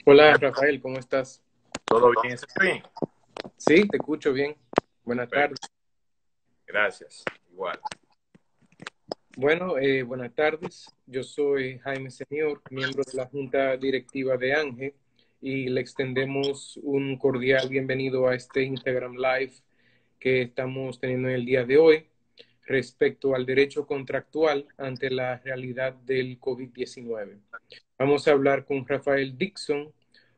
Hola Rafael, ¿cómo estás? ¿Todo bien? ¿Está bien? Sí, te escucho bien. Buenas tardes. Perfecto, gracias. Igual. Bueno, buenas tardes. Yo soy Jaime Senior, miembro de la Junta Directiva de ANGE, y le extendemos un cordial bienvenido a este Instagram Live que estamos teniendo en el día de hoy respecto al derecho contractual ante la realidad del COVID-19. Vamos a hablar con Rafael Dixon,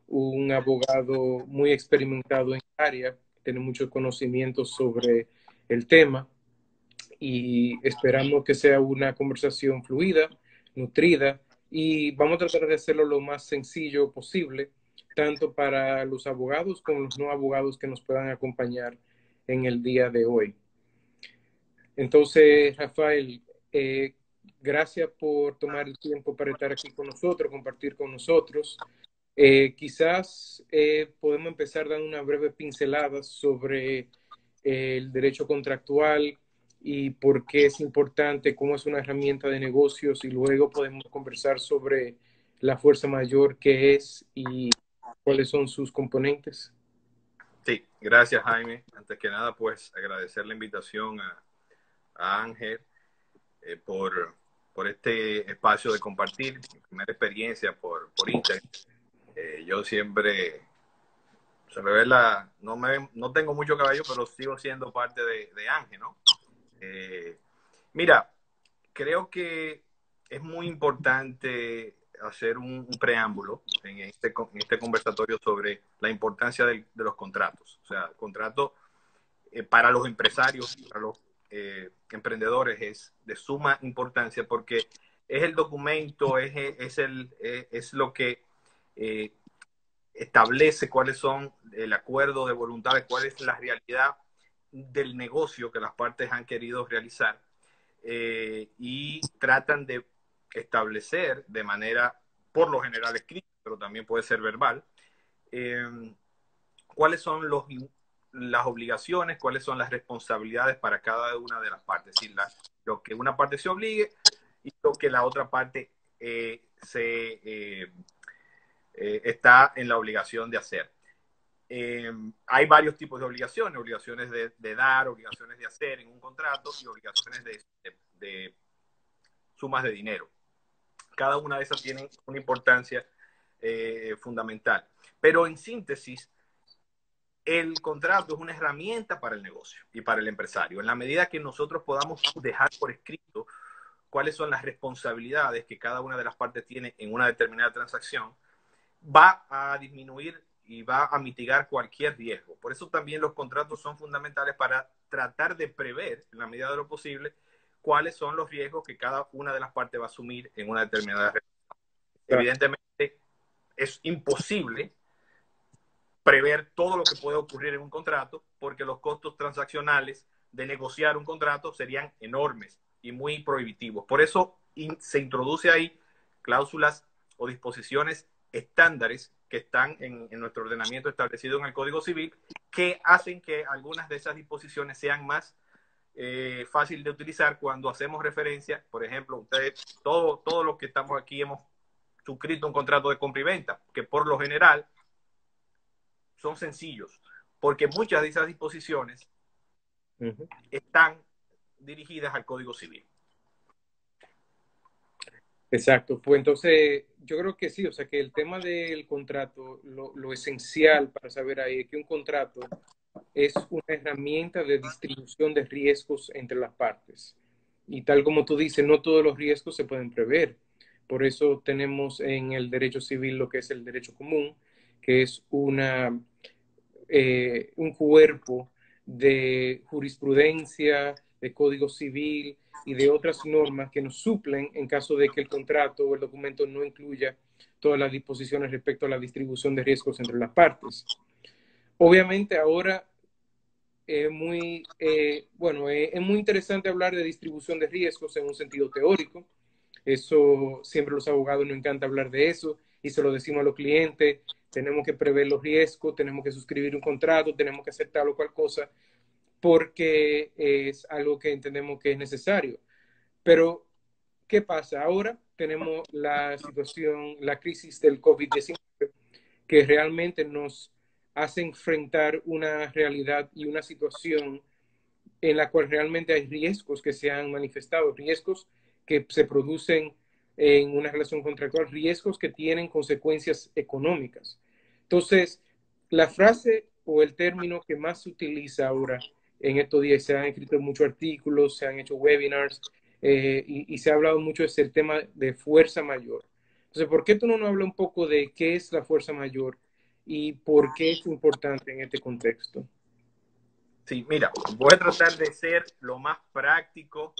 un abogado muy experimentado en el área, tiene muchos conocimientos sobre el tema y esperamos que sea una conversación fluida, nutrida, y vamos a tratar de hacerlo lo más sencillo posible, tanto para los abogados como los no abogados que nos puedan acompañar en el día de hoy. Entonces, Rafael, eh, gracias por tomar el tiempo para estar aquí con nosotros, compartir con nosotros. Quizás podemos empezar dando una breve pincelada sobre el derecho contractual y por qué es importante, cómo es una herramienta de negocios, y luego podemos conversar sobre la fuerza mayor, qué es y cuáles son sus componentes. Sí, gracias Jaime. Antes que nada, pues agradecer la invitación a Ángel por este espacio de compartir mi primera experiencia por Instagram. Yo siempre, se me ve no tengo mucho cabello, pero sigo siendo parte de Ángel, ¿no? Eh, Mira, creo que es muy importante hacer un preámbulo en este conversatorio sobre la importancia de los contratos. O sea, el contrato para los empresarios, para los emprendedores es de suma importancia porque es el documento, es lo que eh, establece cuáles son el acuerdo de voluntades, cuál es la realidad del negocio que las partes han querido realizar y tratan de establecer de manera, por lo general escrita, pero también puede ser verbal, eh, cuáles son las obligaciones, cuáles son las responsabilidades para cada una de las partes. Es decir, lo que una parte se obligue y lo que la otra parte está en la obligación de hacer. Hay varios tipos de obligaciones de dar, obligaciones de hacer en un contrato y obligaciones de sumas de dinero. Cada una de esas tiene una importancia fundamental. Pero en síntesis, el contrato es una herramienta para el negocio y para el empresario. En la medida que nosotros podamos dejar por escrito cuáles son las responsabilidades que cada una de las partes tiene en una determinada transacción, va a disminuir y va a mitigar cualquier riesgo. Por eso también los contratos son fundamentales para tratar de prever, en la medida de lo posible, cuáles son los riesgos que cada una de las partes va a asumir en una determinada relación. Evidentemente, es imposible prever todo lo que puede ocurrir en un contrato porque los costos transaccionales de negociar un contrato serían enormes y muy prohibitivos. Por eso se introduce ahí cláusulas o disposiciones estándares que están en nuestro ordenamiento establecido en el Código Civil, que hacen que algunas de esas disposiciones sean más fácil de utilizar cuando hacemos referencia, por ejemplo, ustedes, todos los que estamos aquí hemos suscrito un contrato de compra y venta, que por lo general son sencillos, porque muchas de esas disposiciones Uh -huh. están dirigidas al Código Civil. Exacto, pues entonces yo creo que sí, o sea que el tema del contrato, lo esencial para saber ahí es que un contrato es una herramienta de distribución de riesgos entre las partes. Y tal como tú dices, no todos los riesgos se pueden prever. Por eso tenemos en el derecho civil lo que es el derecho común, que es un cuerpo de jurisprudencia, de código civil y de otras normas que nos suplen en caso de que el contrato o el documento no incluya todas las disposiciones respecto a la distribución de riesgos entre las partes. Obviamente ahora es muy interesante hablar de distribución de riesgos en un sentido teórico. Eso siempre los abogados nos encanta hablar de eso y se lo decimos a los clientes. Tenemos que prever los riesgos, tenemos que suscribir un contrato, tenemos que hacer tal o cual cosa porque es algo que entendemos que es necesario. Pero, ¿qué pasa? Ahora tenemos la situación, la crisis del COVID-19 que realmente nos hacen enfrentar una realidad y una situación en la cual realmente hay riesgos que se han manifestado, riesgos que se producen en una relación contractual, riesgos que tienen consecuencias económicas. Entonces, la frase o el término que más se utiliza ahora en estos días, se han escrito muchos artículos, se han hecho webinars y se ha hablado mucho de ese tema de fuerza mayor. Entonces, ¿por qué tú no nos hablas un poco de qué es la fuerza mayor y por qué es importante en este contexto? Sí, mira, voy a tratar de ser lo más práctico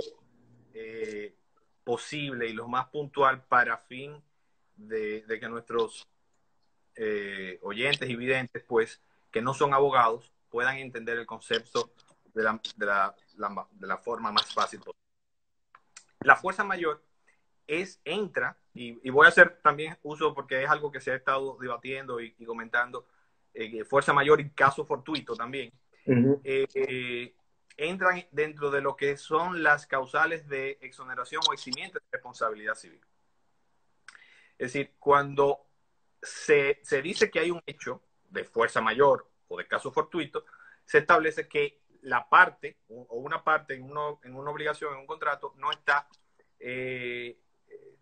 posible y lo más puntual para fin de que nuestros oyentes y videntes, pues, que no son abogados, puedan entender el concepto de la forma más fácil posible. La fuerza mayor entra, y voy a hacer también uso porque es algo que se ha estado debatiendo y comentando, fuerza mayor y caso fortuito también, Uh eh, entran dentro de lo que son las causales de exoneración o eximiente de responsabilidad civil. Es decir, cuando se dice que hay un hecho de fuerza mayor o de caso fortuito, se establece que la parte o una parte en una obligación, en un contrato, no está,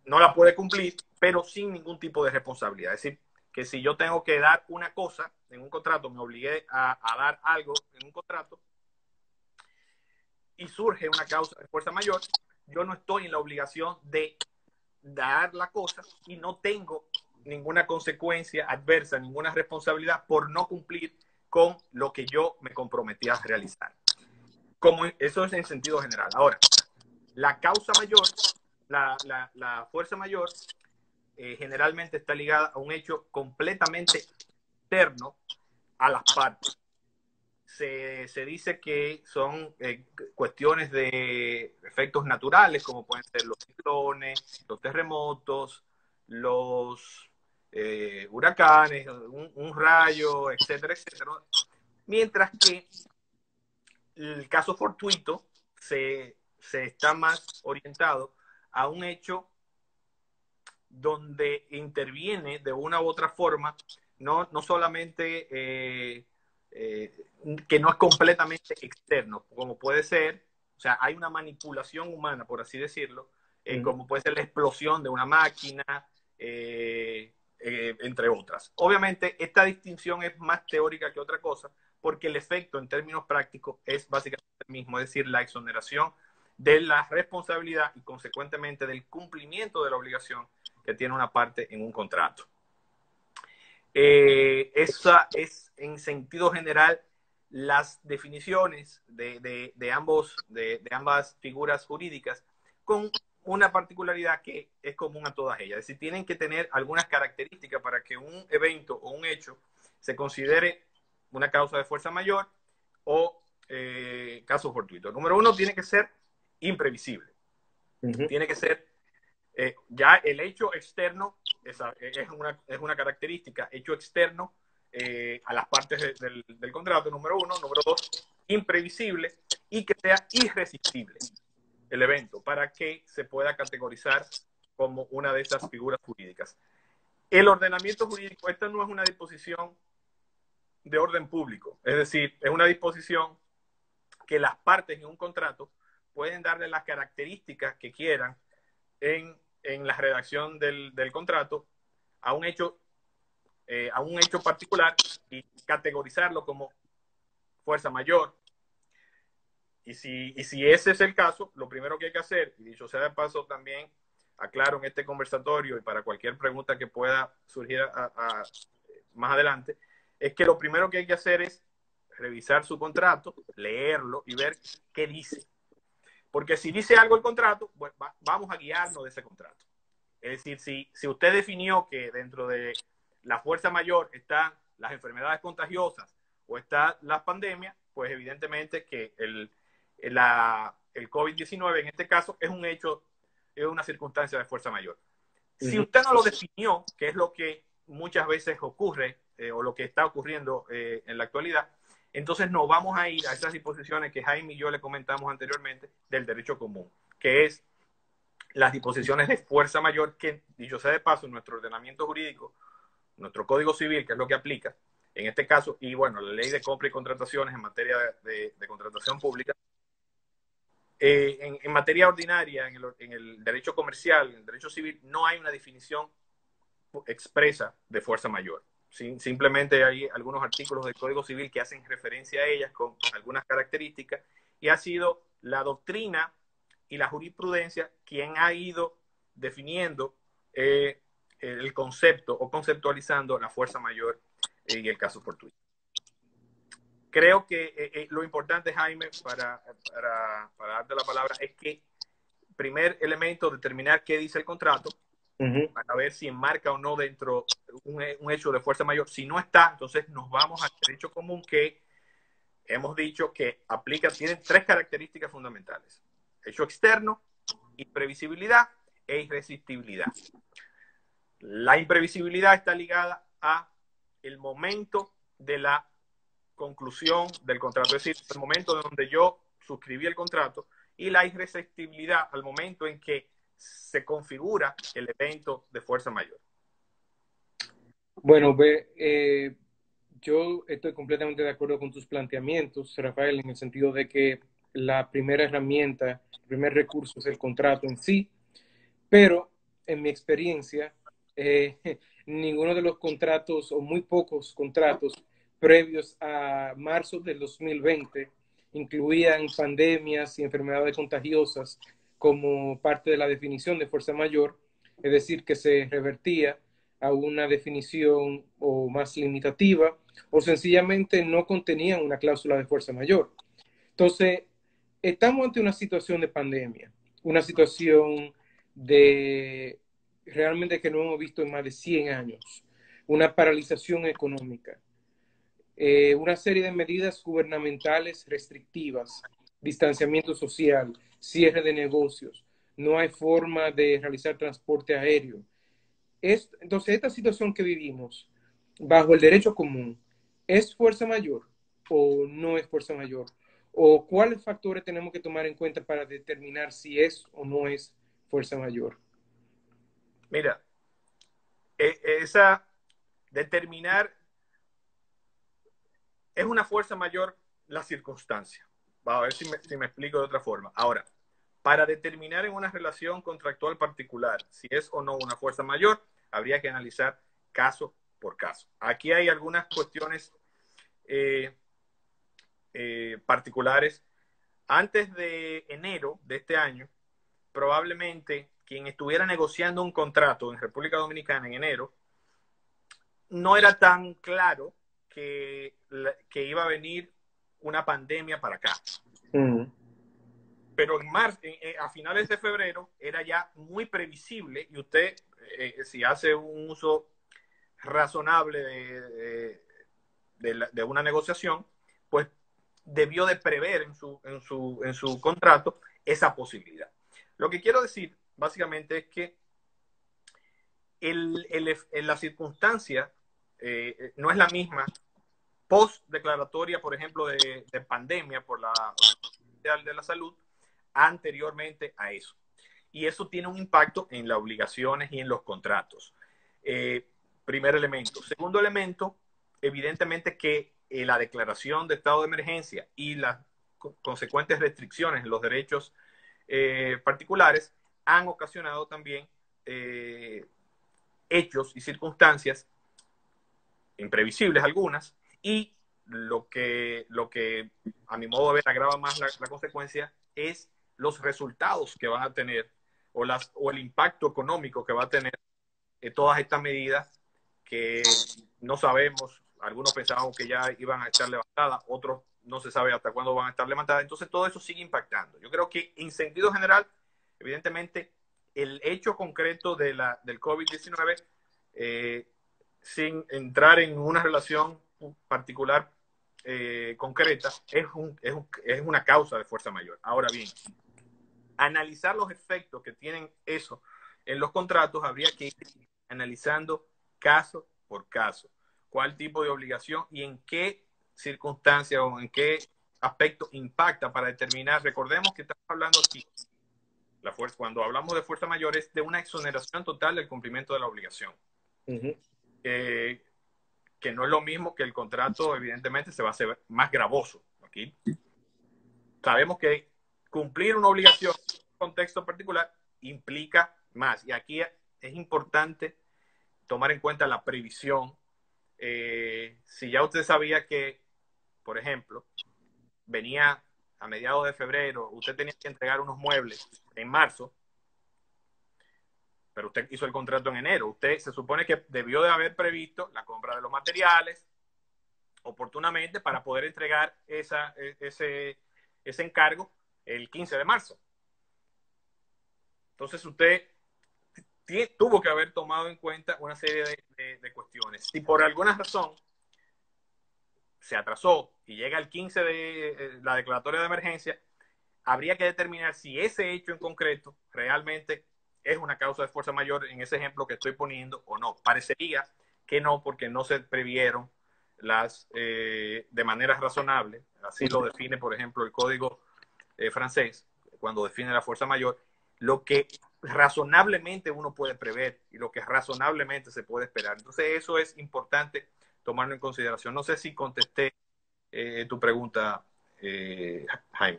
no la puede cumplir, pero sin ningún tipo de responsabilidad. Es decir, que si yo tengo que dar una cosa en un contrato, me obligué a dar algo en un contrato y surge una causa de fuerza mayor, yo no estoy en la obligación de dar la cosa y no tengo ninguna consecuencia adversa, ninguna responsabilidad por no cumplir con lo que yo me comprometí a realizar. Como eso es en sentido general. Ahora, la causa mayor, la fuerza mayor, generalmente está ligada a un hecho completamente externo a las partes. Se dice que son cuestiones de efectos naturales, como pueden ser los ciclones, los terremotos, los huracanes, un rayo, etcétera, etcétera. Mientras que el caso fortuito se está más orientado a un hecho donde interviene de una u otra forma, no solamente que no es completamente externo, como puede ser, o sea, hay una manipulación humana, por así decirlo, como puede ser la explosión de una máquina, entre otras. Obviamente, esta distinción es más teórica que otra cosa, porque el efecto en términos prácticos es básicamente el mismo, es decir, la exoneración de la responsabilidad y consecuentemente del cumplimiento de la obligación que tiene una parte en un contrato. Esa es, en sentido general, las definiciones de ambas figuras jurídicas, con una particularidad que es común a todas ellas. Es decir, tienen que tener algunas características para que un evento o un hecho se considere una causa de fuerza mayor o caso fortuito. Número uno, tiene que ser imprevisible. Tiene que ser ya el hecho externo es una característica, hecho externo a las partes del contrato, número uno. Número dos, imprevisible y que sea irresistible el evento para que se pueda categorizar como una de esas figuras jurídicas. El ordenamiento jurídico, esta no es una disposición de orden público, es decir, es una disposición que las partes en un contrato pueden darle las características que quieran en la redacción del contrato a un hecho particular y categorizarlo como fuerza mayor. Y si ese es el caso, lo primero que hay que hacer, y dicho sea de paso también, aclaro en este conversatorio y para cualquier pregunta que pueda surgir más adelante, es que lo primero que hay que hacer es revisar su contrato, leerlo y ver qué dice. Porque si dice algo el contrato, pues vamos a guiarnos de ese contrato. Es decir, si usted definió que dentro de la fuerza mayor están las enfermedades contagiosas o está la pandemia, pues evidentemente que el COVID-19 en este caso es un hecho, es una circunstancia de fuerza mayor. Si usted no lo definió, que es lo que muchas veces ocurre o lo que está ocurriendo en la actualidad, entonces nos vamos a ir a esas disposiciones que Jaime y yo le comentamos anteriormente del derecho común, que es las disposiciones de fuerza mayor que, dicho sea de paso, en nuestro ordenamiento jurídico nuestro Código Civil, que es lo que aplica en este caso, y bueno, la ley de compra y contrataciones en materia de contratación pública, en materia ordinaria, en el derecho comercial, en el derecho civil, no hay una definición expresa de fuerza mayor. Simplemente hay algunos artículos del Código Civil que hacen referencia a ellas con algunas características, y ha sido la doctrina y la jurisprudencia quien ha ido definiendo el concepto o conceptualizando la fuerza mayor y el caso fortuito. Creo que lo importante, Jaime, para darte la palabra, es que primer elemento, determinar qué dice el contrato, para ver si enmarca o no dentro un hecho de fuerza mayor. Si no está, entonces nos vamos al derecho común, que hemos dicho que aplica, tiene tres características fundamentales: hecho externo, imprevisibilidad e irresistibilidad. La imprevisibilidad está ligada a el momento de la conclusión del contrato, es decir, el momento donde yo suscribí el contrato, y la irresistibilidad al momento en que se configura el evento de fuerza mayor. Bueno, yo estoy completamente de acuerdo con tus planteamientos, Rafael, en el sentido de que la primera herramienta, el primer recurso es el contrato en sí, pero en mi experiencia, eh, ninguno de los contratos o muy pocos contratos previos a marzo del 2020 incluían pandemias y enfermedades contagiosas como parte de la definición de fuerza mayor, es decir, que se revertía a una definición o más limitativa, o sencillamente no contenían una cláusula de fuerza mayor. Entonces, estamos ante una situación de pandemia, una situación de realmente que no hemos visto en más de 100 años, una paralización económica, una serie de medidas gubernamentales restrictivas, distanciamiento social, cierre de negocios, no hay forma de realizar transporte aéreo. Entonces, esta situación que vivimos bajo el derecho común, ¿es fuerza mayor o no es fuerza mayor? ¿O cuáles factores tenemos que tomar en cuenta para determinar si es o no es fuerza mayor? Mira, esa determinar es una fuerza mayor la circunstancia. Vamos a ver si me explico de otra forma. Ahora, para determinar en una relación contractual particular si es o no una fuerza mayor, habría que analizar caso por caso. Aquí hay algunas cuestiones particulares. Antes de enero de este año, probablemente quien estuviera negociando un contrato en República Dominicana en enero, no era tan claro que iba a venir una pandemia para acá. Pero en marzo, a finales de febrero, era ya muy previsible, y usted, si hace un uso razonable de una negociación, pues debió de prever en su contrato esa posibilidad. Lo que quiero decir, básicamente, es que la circunstancia no es la misma post declaratoria, por ejemplo, de pandemia por la Organización Mundial de la Salud, anteriormente a eso. Y eso tiene un impacto en las obligaciones y en los contratos. Primer elemento. Segundo elemento, evidentemente que la declaración de estado de emergencia y las consecuentes restricciones en los derechos particulares han ocasionado también hechos y circunstancias imprevisibles algunas, y lo que a mi modo de ver agrava más la consecuencia es los resultados que van a tener o el impacto económico que va a tener todas estas medidas que no sabemos. Algunos pensaban que ya iban a estar levantadas, otros no se sabe hasta cuándo van a estar levantadas. Entonces todo eso sigue impactando. Yo creo que en sentido general, evidentemente, el hecho concreto del COVID-19, sin entrar en una relación particular concreta, es una causa de fuerza mayor. Ahora bien, analizar los efectos que tienen eso en los contratos, habría que ir analizando caso por caso, cuál tipo de obligación y en qué circunstancia o en qué aspecto impacta para determinar. Recordemos que estamos hablando aquí, cuando hablamos de fuerza mayor, es de una exoneración total del cumplimiento de la obligación. eh, que no es lo mismo que el contrato, evidentemente, se va a hacer más gravoso. Aquí sabemos que cumplir una obligación en un contexto particular implica más. Y aquí es importante tomar en cuenta la previsión. Si ya usted sabía que, por ejemplo, venía a mediados de febrero, usted tenía que entregar unos muebles en marzo, pero usted hizo el contrato en enero. Usted se supone que debió de haber previsto la compra de los materiales oportunamente para poder entregar ese encargo el 15 de marzo. Entonces usted tuvo que haber tomado en cuenta una serie de cuestiones. Si por alguna razón se atrasó y llega el 15 de la declaratoria de emergencia, habría que determinar si ese hecho en concreto realmente es una causa de fuerza mayor en ese ejemplo que estoy poniendo o no. Parecería que no, porque no se previeron de manera razonable. Así lo define, por ejemplo, el código francés, cuando define la fuerza mayor, lo que razonablemente uno puede prever y lo que razonablemente se puede esperar. Entonces, eso es importante tomarlo en consideración. No sé si contesté tu pregunta, Jaime.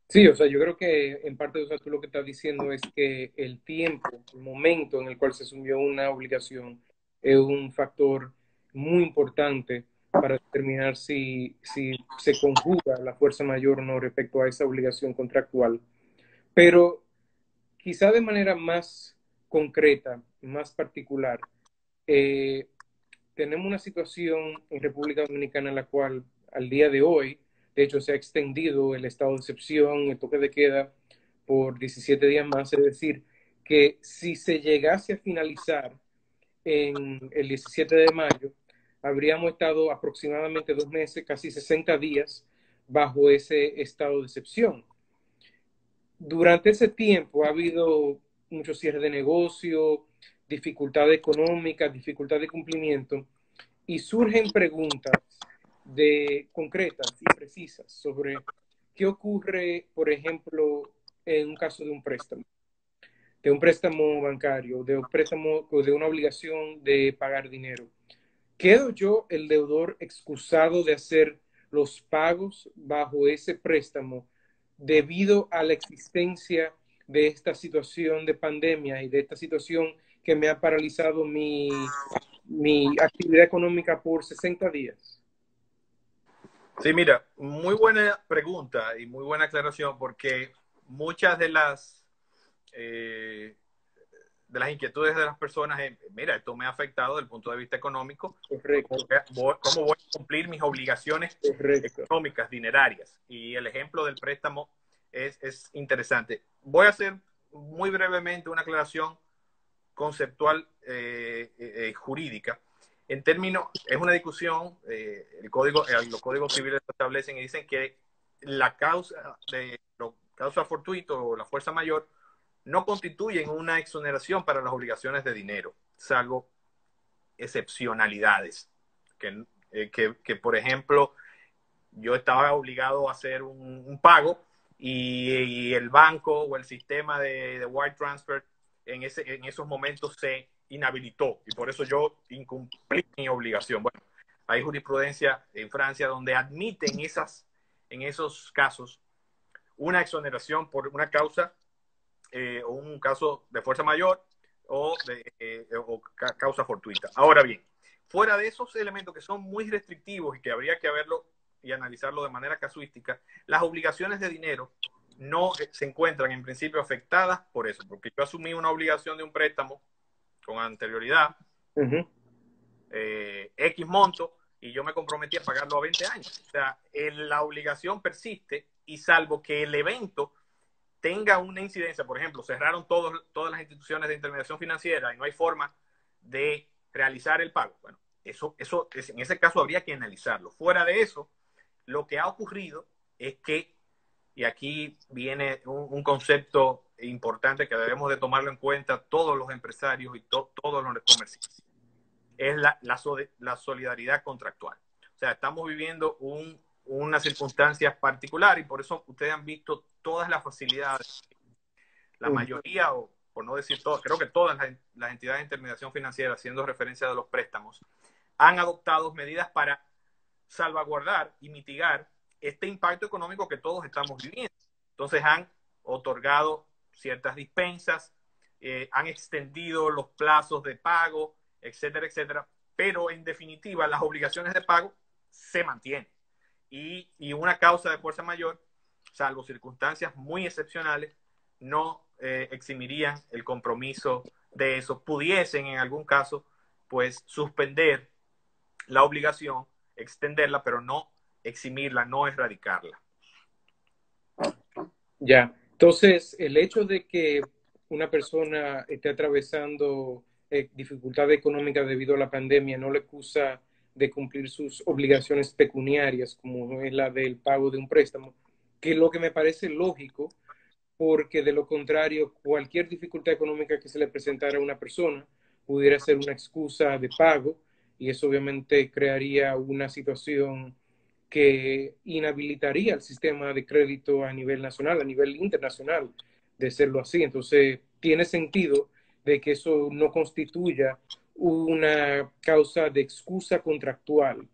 Sí, o sea, yo creo que en parte, o sea, tú lo que estás diciendo es que el tiempo, el momento en el cual se asumió una obligación es un factor muy importante para determinar si se conjuga la fuerza mayor o no respecto a esa obligación contractual. Pero quizá de manera más concreta, más particular, eh, tenemos una situación en República Dominicana en la cual al día de hoy, de hecho, se ha extendido el estado de excepción, el toque de queda por 17 días más, es decir, que si se llegase a finalizar en el 17 de mayo, habríamos estado aproximadamente 2 meses, casi 60 días, bajo ese estado de excepción. Durante ese tiempo ha habido muchos cierres de negocio, dificultades económicas, dificultad de cumplimiento, y surgen preguntas concretas y precisas sobre qué ocurre, por ejemplo, en un caso de un préstamo bancario, de un préstamo o de una obligación de pagar dinero. ¿Quedo yo, el deudor, excusado de hacer los pagos bajo ese préstamo debido a la existencia de esta situación de pandemia y de esta situación que me ha paralizado mi actividad económica por 60 días? Sí, mira, muy buena pregunta y muy buena aclaración, porque muchas eh, de las inquietudes de las personas es, mira, esto me ha afectado desde el punto de vista económico, Correcto, cómo voy a cumplir mis obligaciones correcto. económicas, dinerarias? Y el ejemplo del préstamo es interesante. Voy a hacer muy brevemente una aclaración conceptual jurídica. En términos, es una discusión, los códigos civiles establecen y dicen que la causa fortuita o la fuerza mayor no constituyen una exoneración para las obligaciones de dinero, salvo excepcionalidades. Por ejemplo, yo estaba obligado a hacer un pago y el banco o el sistema de wire transfer en esos momentos se inhabilitó y por eso yo incumplí mi obligación. Bueno, hay jurisprudencia en Francia donde admiten en esos casos una exoneración por una causa o un caso de fuerza mayor o causa fortuita. Ahora bien, fuera de esos elementos que son muy restrictivos y que habría que verlo y analizarlo de manera casuística, las obligaciones de dinero no se encuentran en principio afectadas por eso, porque yo asumí una obligación de un préstamo con anterioridad, X monto, y yo me comprometí a pagarlo a 20 años. O sea, la obligación persiste y salvo que el evento tenga una incidencia, por ejemplo, cerraron todas las instituciones de intermediación financiera y no hay forma de realizar el pago. Bueno, en ese caso habría que analizarlo. Fuera de eso, lo que ha ocurrido es que, y aquí viene un concepto importante que debemos de tomarlo en cuenta todos los empresarios y todos los comerciantes, es la solidaridad contractual. O sea, estamos viviendo una circunstancia particular y por eso ustedes han visto todas las facilidades, la mayoría o por no decir todas, creo que todas las entidades de intermediación financiera, haciendo referencia de los préstamos, han adoptado medidas para salvaguardar y mitigar este impacto económico que todos estamos viviendo. Entonces han otorgado ciertas dispensas, han extendido los plazos de pago, etcétera, etcétera, pero en definitiva las obligaciones de pago se mantienen. Y una causa de fuerza mayor, salvo circunstancias muy excepcionales, no eximirían el compromiso de eso. Pudiesen en algún caso pues suspender la obligación, extenderla, pero no eximirla, no erradicarla. Ya. Entonces, el hecho de que una persona esté atravesando dificultades económicas debido a la pandemia no le acusa de cumplir sus obligaciones pecuniarias, como es la del pago de un préstamo, que es lo que me parece lógico, porque de lo contrario, cualquier dificultad económica que se le presentara a una persona pudiera ser una excusa de pago, y eso obviamente crearía una situación que inhabilitaría el sistema de crédito a nivel nacional, a nivel internacional, de serlo así. Entonces, tiene sentido de que eso no constituya una causa de excusa contractual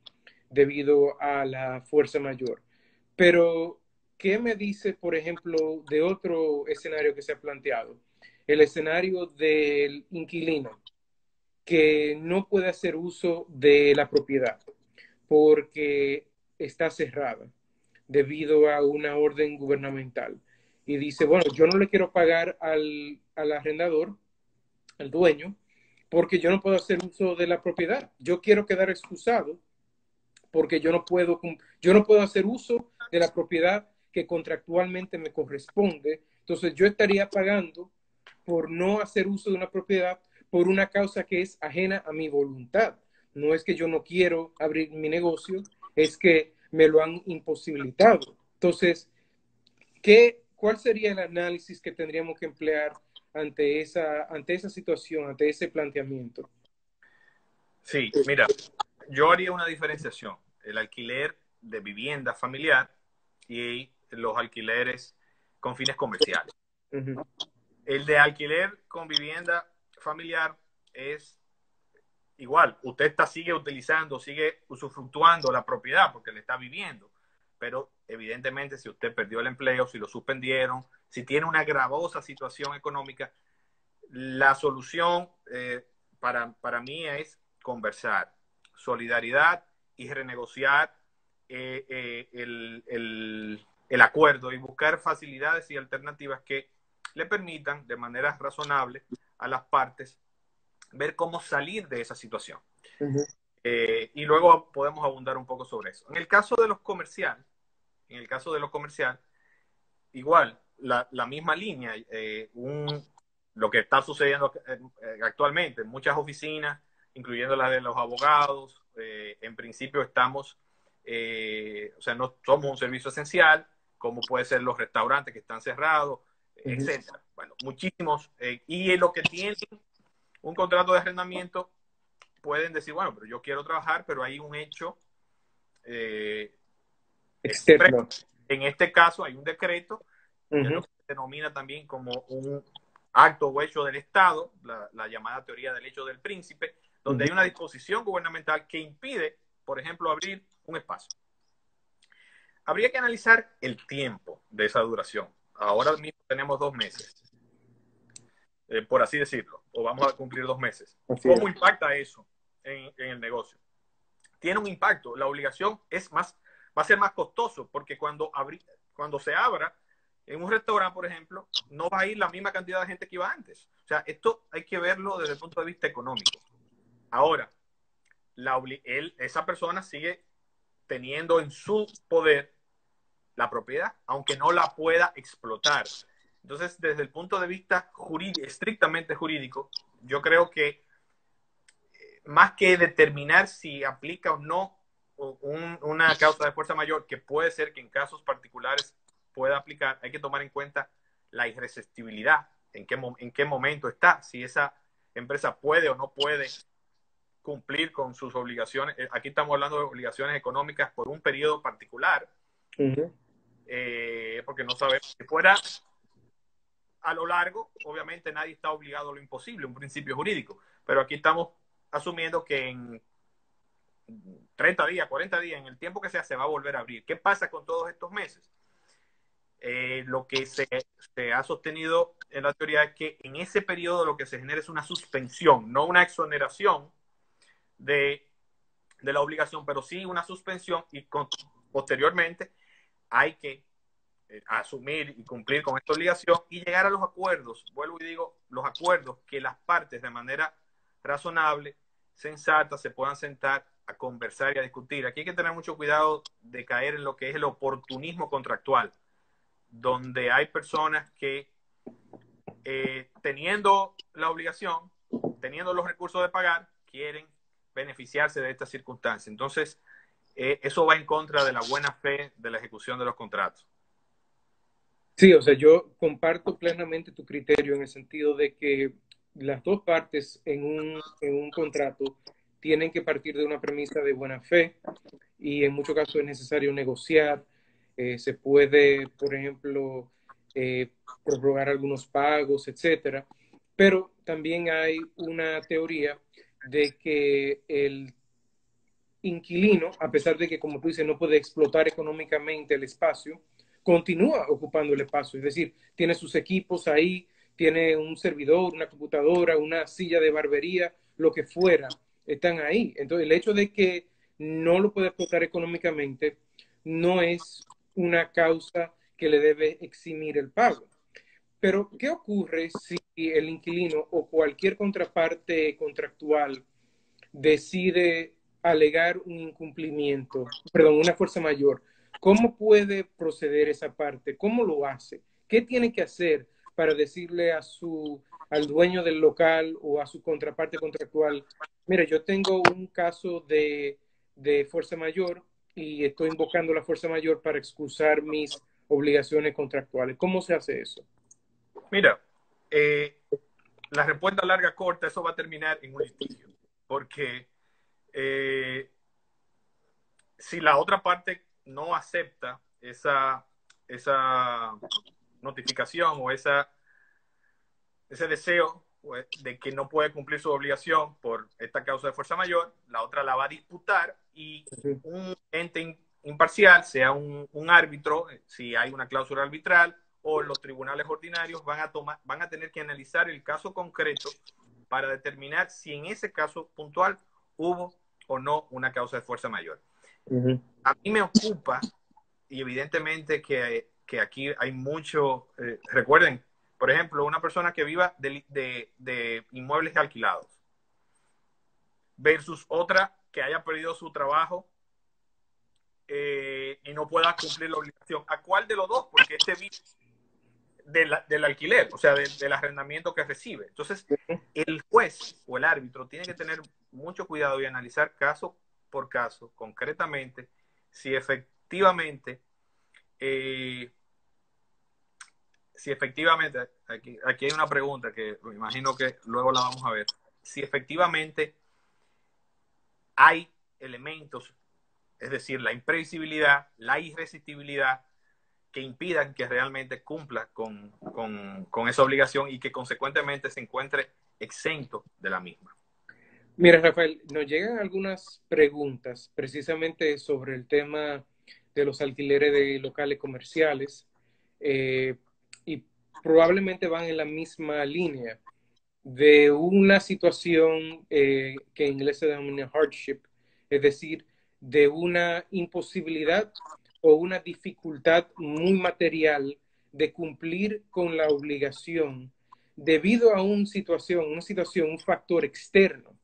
debido a la fuerza mayor. Pero, ¿qué me dice, por ejemplo, de otro escenario que se ha planteado? El escenario del inquilino que no puede hacer uso de la propiedad porque está cerrada debido a una orden gubernamental. Y dice, bueno, yo no le quiero pagar al arrendador, al dueño, porque yo no puedo hacer uso de la propiedad. Yo quiero quedar excusado porque yo no puedo hacer uso de la propiedad que contractualmente me corresponde. Entonces yo estaría pagando por no hacer uso de una propiedad por una causa que es ajena a mi voluntad. No es que yo no quiero abrir mi negocio, es que me lo han imposibilitado. Entonces, ¿cuál sería el análisis que tendríamos que emplear ante esa situación, ante ese planteamiento? Sí, mira, yo haría una diferenciación. El alquiler de vivienda familiar y los alquileres con fines comerciales. Uh-huh. El de alquiler con vivienda familiar es igual. Usted sigue utilizando, sigue usufructuando la propiedad porque le está viviendo. Pero evidentemente si usted perdió el empleo, si lo suspendieron, si tiene una gravosa situación económica, la solución para mí es conversar, solidaridad y renegociar el acuerdo y buscar facilidades y alternativas que le permitan de manera razonable a las partes ver cómo salir de esa situación. Uh-huh. Y luego podemos abundar un poco sobre eso. En el caso de los comerciales, igual, la misma línea, lo que está sucediendo actualmente en muchas oficinas, incluyendo las de los abogados, en principio estamos, o sea, no somos un servicio esencial, como puede ser los restaurantes que están cerrados, etcétera. Bueno, muchísimos, y lo que tienen un contrato de arrendamiento pueden decir, bueno, pero yo quiero trabajar, pero hay un hecho Externo. en este caso hay un decreto, que es lo que se denomina también como un acto o hecho del Estado, la llamada teoría del hecho del príncipe, donde hay una disposición gubernamental que impide, por ejemplo, abrir un espacio. Habría que analizar el tiempo de esa duración. Ahora mismo tenemos 2 meses, por así decirlo, o vamos a cumplir 2 meses. ¿Cómo impacta eso en el negocio? Tiene un impacto. La obligación va a ser más costoso, porque cuando se abra en un restaurante, por ejemplo, no va a ir la misma cantidad de gente que iba antes. O sea, esto hay que verlo desde el punto de vista económico. Ahora, esa persona sigue teniendo en su poder la propiedad, aunque no la pueda explotar. Entonces, desde el punto de vista estrictamente jurídico, yo creo que más que determinar si aplica o no una causa de fuerza mayor, que puede ser que en casos particulares pueda aplicar, hay que tomar en cuenta la irresistibilidad, en qué momento está, si esa empresa puede o no puede cumplir con sus obligaciones. Aquí estamos hablando de obligaciones económicas por un periodo particular, porque no sabemos si fuera a lo largo, obviamente nadie está obligado a lo imposible, un principio jurídico, pero aquí estamos asumiendo que en 30 días, 40 días, en el tiempo que sea, se va a volver a abrir. ¿Qué pasa con todos estos meses? Lo que se ha sostenido en la teoría es que en ese periodo lo que se genera es una suspensión, no una exoneración de la obligación, pero sí una suspensión y posteriormente hay que asumir y cumplir con esta obligación y llegar a los acuerdos, vuelvo y digo, los acuerdos que las partes de manera razonable, sensata, se puedan sentar a conversar y a discutir. Aquí hay que tener mucho cuidado de caer en lo que es el oportunismo contractual, donde hay personas que teniendo la obligación, teniendo los recursos de pagar, quieren beneficiarse de esta circunstancia. Entonces, eso va en contra de la buena fe de la ejecución de los contratos. Sí, o sea, yo comparto plenamente tu criterio en el sentido de que las dos partes en un contrato tienen que partir de una premisa de buena fe y en muchos casos es necesario negociar. Se puede, por ejemplo, eh, prorrogar algunos pagos, etcétera. Pero también hay una teoría de que el inquilino, a pesar de que, como tú dices, no puede explotar económicamente el espacio, continúa ocupando el espacio. Es decir, tiene sus equipos ahí, tiene un servidor, una computadora, una silla de barbería, lo que fuera, están ahí. Entonces, el hecho de que no lo puede explotar económicamente no es una causa que le debe eximir el pago. Pero, ¿qué ocurre si el inquilino o cualquier contraparte contractual decide alegar un incumplimiento, perdón, una fuerza mayor? ¿Cómo puede proceder esa parte? ¿Cómo lo hace? ¿Qué tiene que hacer para decirle al dueño del local o a su contraparte contractual, mire, yo tengo un caso de fuerza mayor y estoy invocando la fuerza mayor para excusar mis obligaciones contractuales? ¿Cómo se hace eso? Mira, la respuesta larga corta, eso va a terminar en un litigio, porque si la otra parte no acepta esa notificación o ese deseo de que no puede cumplir su obligación por esta causa de fuerza mayor, la otra la va a disputar y un ente imparcial, sea un árbitro, si hay una cláusula arbitral, o los tribunales ordinarios van a tener que analizar el caso concreto para determinar si en ese caso puntual hubo o no una causa de fuerza mayor. A mí me ocupa, y evidentemente que aquí hay mucho, recuerden, por ejemplo, una persona que viva de inmuebles alquilados versus otra que haya perdido su trabajo y no pueda cumplir la obligación. ¿A cuál de los dos? Porque este vive del alquiler, o sea, del arrendamiento que recibe. Entonces, el juez o el árbitro tiene que tener mucho cuidado y analizar caso por caso, concretamente, si efectivamente aquí hay una pregunta que me imagino que luego la vamos a ver, si efectivamente hay elementos, es decir, la imprevisibilidad, la irresistibilidad, que impidan que realmente cumpla con esa obligación y que consecuentemente se encuentre exento de la misma. Mira, Rafael, nos llegan algunas preguntas precisamente sobre el tema de los alquileres de locales comerciales eh, y probablemente van en la misma línea de una situación que en inglés se denomina hardship, es decir, de una imposibilidad o una dificultad muy material de cumplir con la obligación debido a una situación, un factor externo.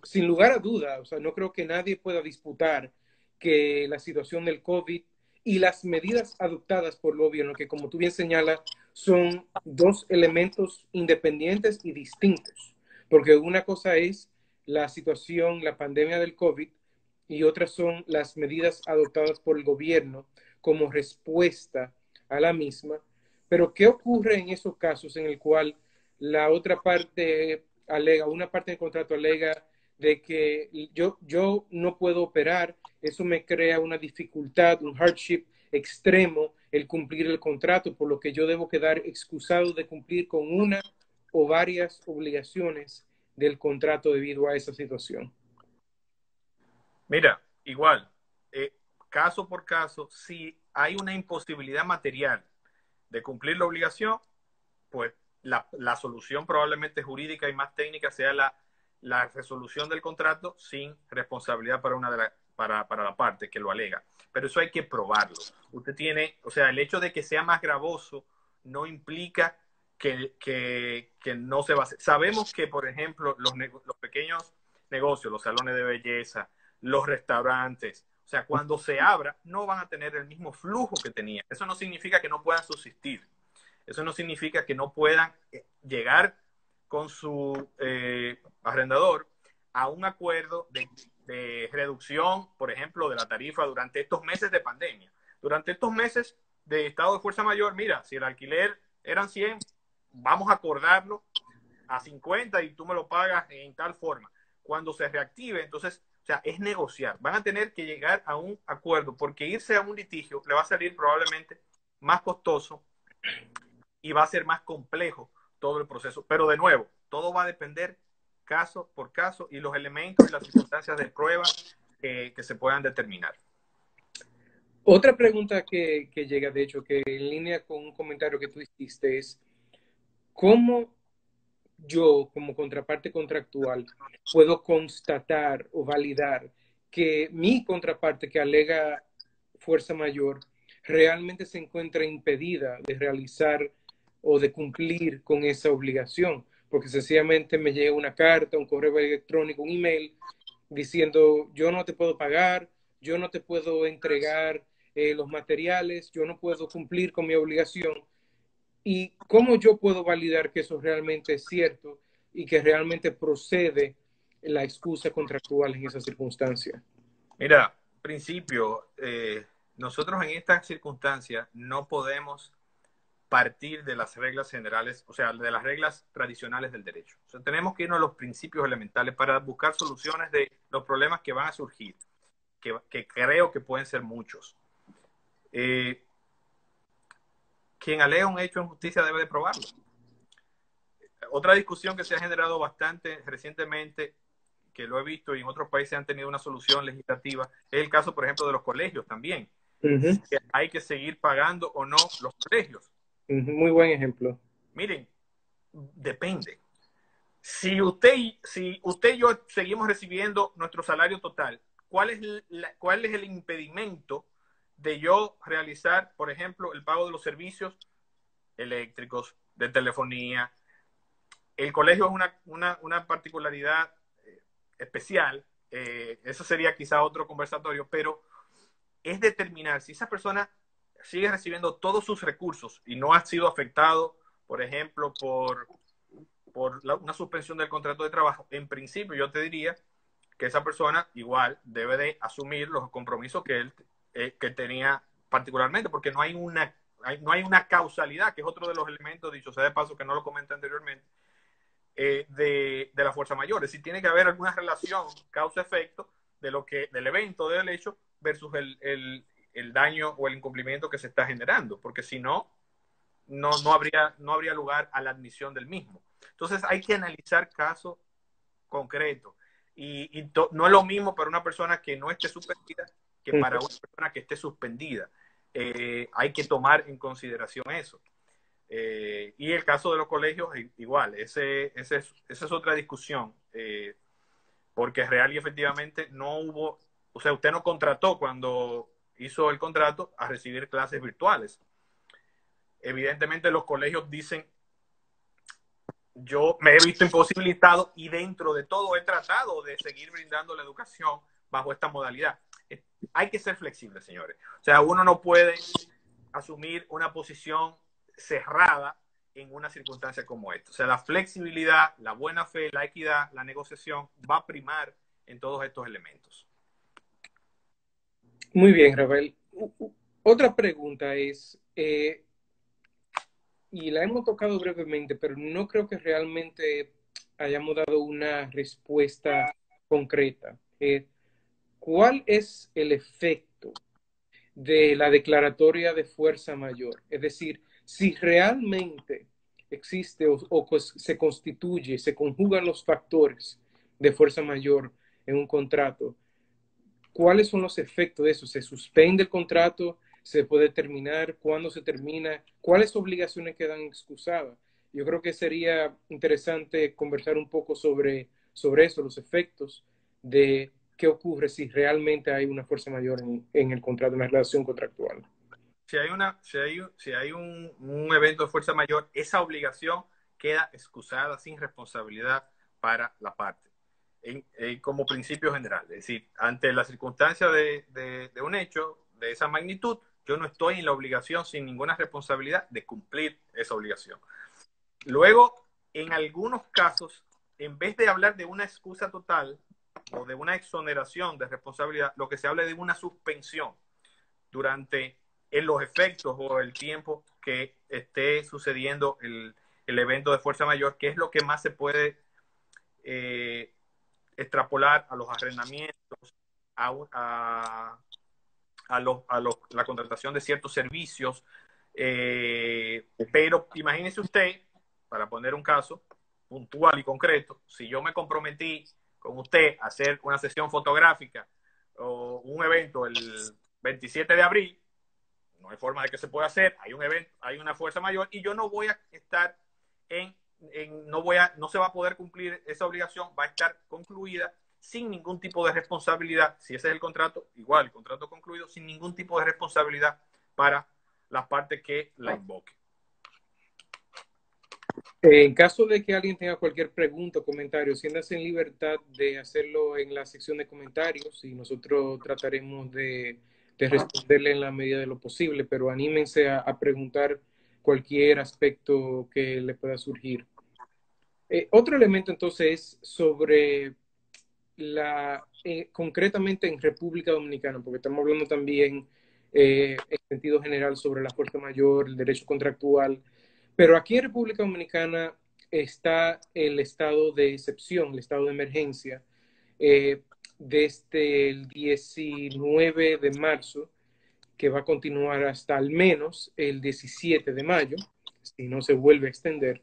Sin lugar a duda, o sea, no creo que nadie pueda disputar que la situación del COVID y las medidas adoptadas por el gobierno, que como tú bien señalas, son dos elementos independientes y distintos, porque una cosa es la situación, la pandemia del COVID, y otras son las medidas adoptadas por el gobierno como respuesta a la misma. Pero, ¿qué ocurre en esos casos en el cual la otra parte alega, una parte del contrato alega de que yo no puedo operar, eso me crea una dificultad, un hardship extremo el cumplir el contrato, por lo que yo debo quedar excusado de cumplir con una o varias obligaciones del contrato debido a esa situación. Mira, igual, caso por caso, si hay una imposibilidad material de cumplir la obligación, pues la solución probablemente jurídica y más técnica sea la resolución del contrato sin responsabilidad para para la parte que lo alega. Pero eso hay que probarlo. Usted tiene, o sea, el hecho de que sea más gravoso no implica que no se va a hacer. Sabemos que, por ejemplo, los pequeños negocios, los salones de belleza, los restaurantes, o sea, cuando se abra, no van a tener el mismo flujo que tenían. Eso no significa que no puedan subsistir. Eso no significa que no puedan llegar con su arrendador a un acuerdo de reducción, por ejemplo, de la tarifa durante estos meses de pandemia. Durante estos meses de estado de fuerza mayor, mira, si el alquiler eran 100, vamos a acordarlo a 50 y tú me lo pagas en tal forma. Cuando se reactive, entonces, o sea, es negociar. Van a tener que llegar a un acuerdo porque irse a un litigio le va a salir probablemente más costoso y va a ser más complejo todo el proceso. Pero de nuevo, todo va a depender caso por caso y los elementos y las circunstancias de prueba que se puedan determinar. Otra pregunta que llega, de hecho, que en línea con un comentario que tú hiciste es, ¿cómo yo, como contraparte contractual, puedo constatar o validar que mi contraparte que alega fuerza mayor realmente se encuentra impedida de realizar o de cumplir con esa obligación? Porque sencillamente me llega una carta, un correo electrónico, un email diciendo yo no te puedo pagar, yo no te puedo entregar los materiales, yo no puedo cumplir con mi obligación. ¿Y cómo yo puedo validar que eso realmente es cierto y que realmente procede la excusa contractual en esa circunstancia? Mira, principio, nosotros en estas circunstancias no podemos partir de las reglas generales, o sea, de las reglas tradicionales del derecho. O sea, tenemos que irnos a los principios elementales para buscar soluciones de los problemas que van a surgir, que creo que pueden ser muchos. Quien alega un hecho en justicia debe de probarlo. Otra discusión que se ha generado bastante recientemente, que lo he visto y en otros países han tenido una solución legislativa, es el caso, por ejemplo, de los colegios también. Uh-huh. Si hay que seguir pagando o no los colegios. Uh-huh. Muy buen ejemplo. Miren, depende. Si usted y yo seguimos recibiendo nuestro salario total, ¿cuál es el impedimento de yo realizar, por ejemplo, el pago de los servicios eléctricos, de telefonía? El colegio es una particularidad especial, eso sería quizá otro conversatorio, pero es determinar si esa persona sigue recibiendo todos sus recursos y no ha sido afectado, por ejemplo, por una suspensión del contrato de trabajo. En principio, yo te diría que esa persona igual debe de asumir los compromisos que él que tenía particularmente, porque no hay una causalidad, que es otro de los elementos, dicho sea de paso, que no lo comenté anteriormente, de la fuerza mayor. Es decir, tiene que haber alguna relación causa-efecto del evento, del hecho, versus el daño o el incumplimiento que se está generando, porque si no, no habría lugar a la admisión del mismo. Entonces hay que analizar caso concreto. No es lo mismo para una persona que no esté suspendida que para una persona que esté suspendida. Hay que tomar en consideración eso. Y el caso de los colegios, igual, esa es otra discusión, porque real y efectivamente no hubo, o sea, usted no contrató cuando hizo el contrato a recibir clases virtuales. Evidentemente los colegios dicen, yo me he visto imposibilitado y dentro de todo he tratado de seguir brindando la educación bajo esta modalidad. Hay que ser flexible, señores. O sea, uno no puede asumir una posición cerrada en una circunstancia como esta. O sea, la flexibilidad, la buena fe, la equidad, la negociación va a primar en todos estos elementos. Muy bien, Rafael. Otra pregunta es, y la hemos tocado brevemente, pero no creo que realmente hayamos dado una respuesta concreta. ¿Cuál es el efecto de la declaratoria de fuerza mayor. Es decir, si realmente existe se constituye, se conjugan los factores de fuerza mayor en un contrato, ¿cuáles son los efectos de eso? ¿Se suspende el contrato? ¿Se puede terminar? ¿Cuándo se termina? ¿Cuáles obligaciones quedan excusadas? Yo creo que sería interesante conversar un poco sobre eso, los efectos de qué ocurre si realmente hay una fuerza mayor en el contrato, en la relación contractual. Si hay un evento de fuerza mayor, esa obligación queda excusada sin responsabilidad para la parte, como principio general. Es decir, ante la circunstancia de un hecho de esa magnitud, yo no estoy en la obligación sin ninguna responsabilidad de cumplir esa obligación. Luego, en algunos casos, en vez de hablar de una excusa total o de una exoneración de responsabilidad, lo que se habla es de una suspensión durante los efectos o el tiempo que esté sucediendo el evento de fuerza mayor, que es lo que más se puede extrapolar a los arrendamientos, la contratación de ciertos servicios. Pero imagínese usted, para poner un caso puntual y concreto, si yo me comprometí con usted a hacer una sesión fotográfica o un evento el 27 de abril, no hay forma de que se pueda hacer, hay un evento, hay una fuerza mayor y yo no voy a estar no se va a poder cumplir esa obligación, va a estar concluida sin ningún tipo de responsabilidad. Si ese es el contrato, igual, el contrato concluido sin ningún tipo de responsabilidad para las partes que la invoquen. En caso de que alguien tenga cualquier pregunta o comentario, siéntase en libertad de hacerlo en la sección de comentarios y nosotros trataremos de responderle en la medida de lo posible, pero anímense a preguntar cualquier aspecto que le pueda surgir. Otro elemento entonces es sobre concretamente en República Dominicana, porque estamos hablando también en sentido general sobre la fuerza mayor, el derecho contractual, pero aquí en República Dominicana está el estado de excepción, el estado de emergencia, desde el 19 de marzo, que va a continuar hasta al menos el 17 de mayo, si no se vuelve a extender.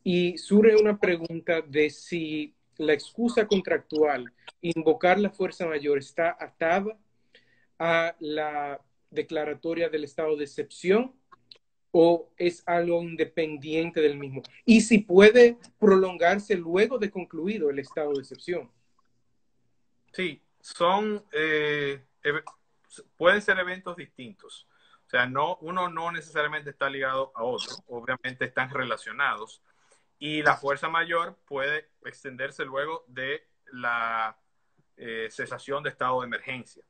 Y surge una pregunta de si la excusa contractual, invocar la fuerza mayor, está atada a la declaratoria del estado de excepción o es algo independiente del mismo. Y si puede prolongarse luego de concluido el estado de excepción. Sí, pueden ser eventos distintos. O sea, uno no necesariamente está ligado a otro, obviamente están relacionados. Y la fuerza mayor puede extenderse luego de la cesación de estado de emergencia.